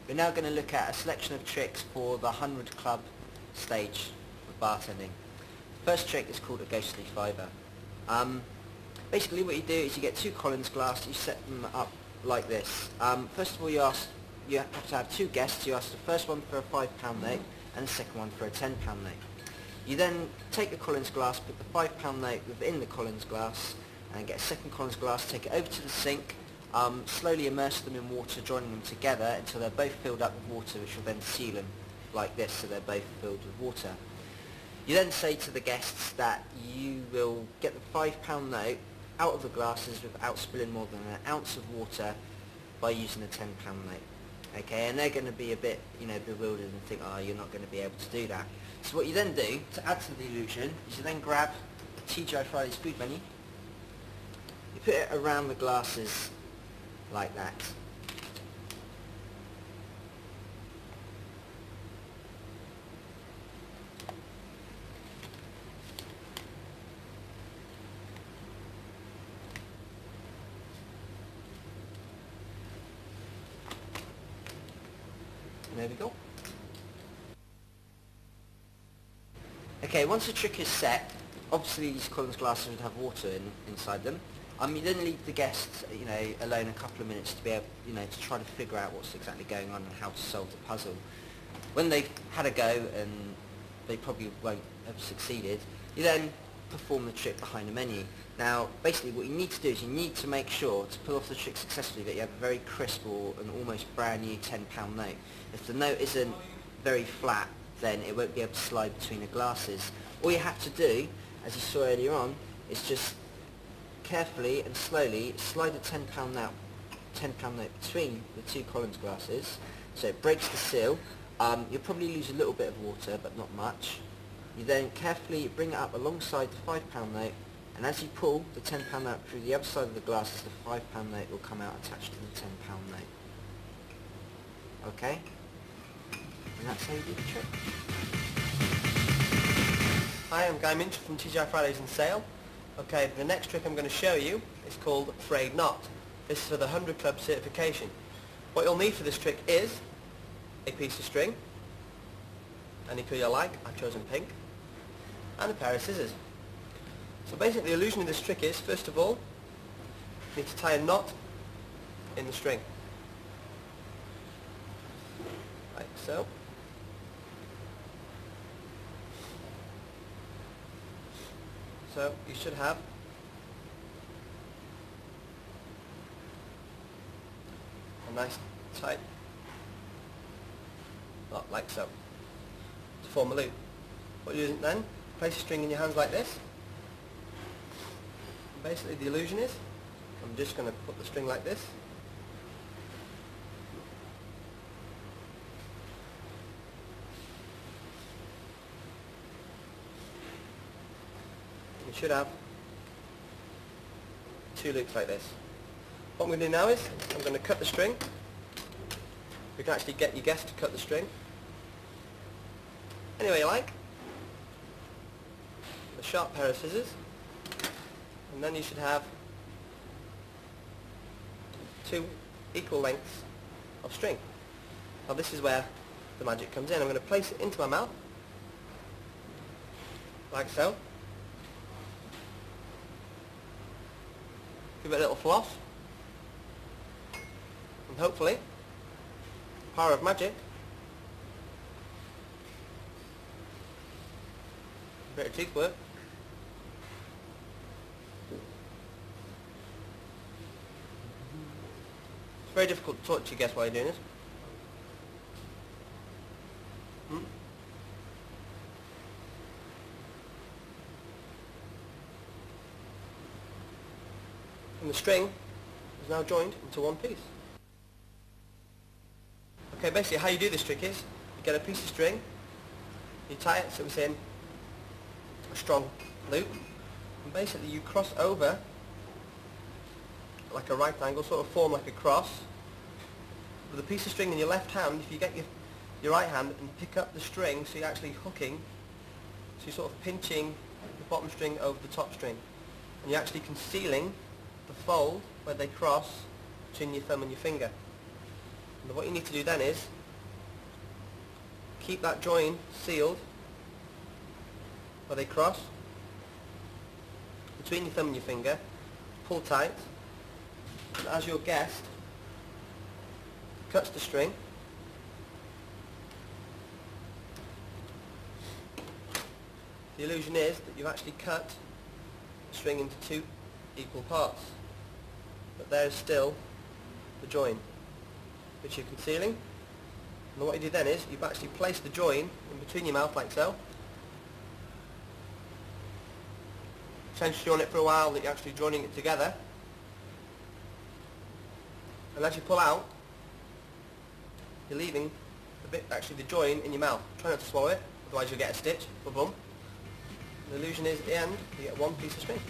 We're now going to look at a selection of tricks for the 100 Club stage of bartending. The first trick is called a ghostly fiver. Basically what you do is you get two Collins glasses, you set them up like this. First of all you have to have two guests. You ask the first one for a £5 note and the second one for a £10 note. You then take the Collins glass, put the £5 note within the Collins glass and get a second Collins glass, take it over to the sink, slowly immerse them in water, joining them together until they're both filled up with water, which will then seal them like this, so they're both filled with water. You then say to the guests that you will get the £5 note out of the glasses without spilling more than an ounce of water by using a £10 note. Okay, and they're going to be a bit, bewildered and think, oh, you're not going to be able to do that. So what you then do, to add to the illusion, is you then grab the TGI Fridays food menu, you put it around the glasses like that. And there we go. Okay, once the trick is set, obviously these Collins glasses would have water inside them. You then leave the guests, alone a couple of minutes to be able, to try to figure out what's exactly going on and how to solve the puzzle. When they've had a go and they probably won't have succeeded, you then perform the trick behind the menu. Now, basically what you need to do is you need to make sure to pull off the trick successfully that you have a very crisp or an almost brand new £10 note. If the note isn't very flat, then it won't be able to slide between the glasses. All you have to do, as you saw earlier on, is just carefully and slowly slide the £10 note between the two Collins glasses, so it breaks the seal. You'll probably lose a little bit of water, but not much. You then carefully bring it up alongside the £5 note, and as you pull the £10 note through the other side of the glasses, the £5 note will come out attached to the £10 note. Okay? And that's how you do the trick. Hi, I'm Minshall from TGI Fridays in Sale. Okay, the next trick I'm going to show you is called frayed knot. This is for the 100 Club certification. What you'll need for this trick is a piece of string, any colour you like, I've chosen pink, and a pair of scissors. So basically the illusion of this trick is, first of all, you need to tie a knot in the string. Like so. So you should have a nice tight knot like so to form a loop. What you do then, place a string in your hands like this. And basically the illusion is, I'm just going to put the string like this. You should have two loops like this. What I'm going to do now is, I'm going to cut the string. You can actually get your guest to cut the string any way you like. A sharp pair of scissors, and then you should have two equal lengths of string. Now this is where the magic comes in. I'm going to place it into my mouth, like so. Give it a little floss, and hopefully, power of magic, a bit of teeth work, it's very difficult to talk to your guests while you're doing this. And the string is now joined into one piece. Okay, basically how you do this trick is, you get a piece of string, you tie it so it's in a strong loop, and basically you cross over like a right angle, sort of form like a cross. With a piece of string in your left hand, if you get your right hand and pick up the string, so you're actually hooking, so you're sort of pinching the bottom string over the top string, and you're actually concealing the fold where they cross between your thumb and your finger. And what you need to do then is keep that join sealed where they cross between your thumb and your finger, pull tight, and as your guest cuts the string, the illusion is that you've actually cut the string into two equal parts, but there is still the join which you're concealing. And what you do then is you've actually placed the join in between your mouth like so. Tension on it for a while that you're actually joining it together, and as you pull out you're leaving the join in your mouth. Try not to swallow it, otherwise you'll get a stitch or bump. The illusion is at the end you get one piece of string.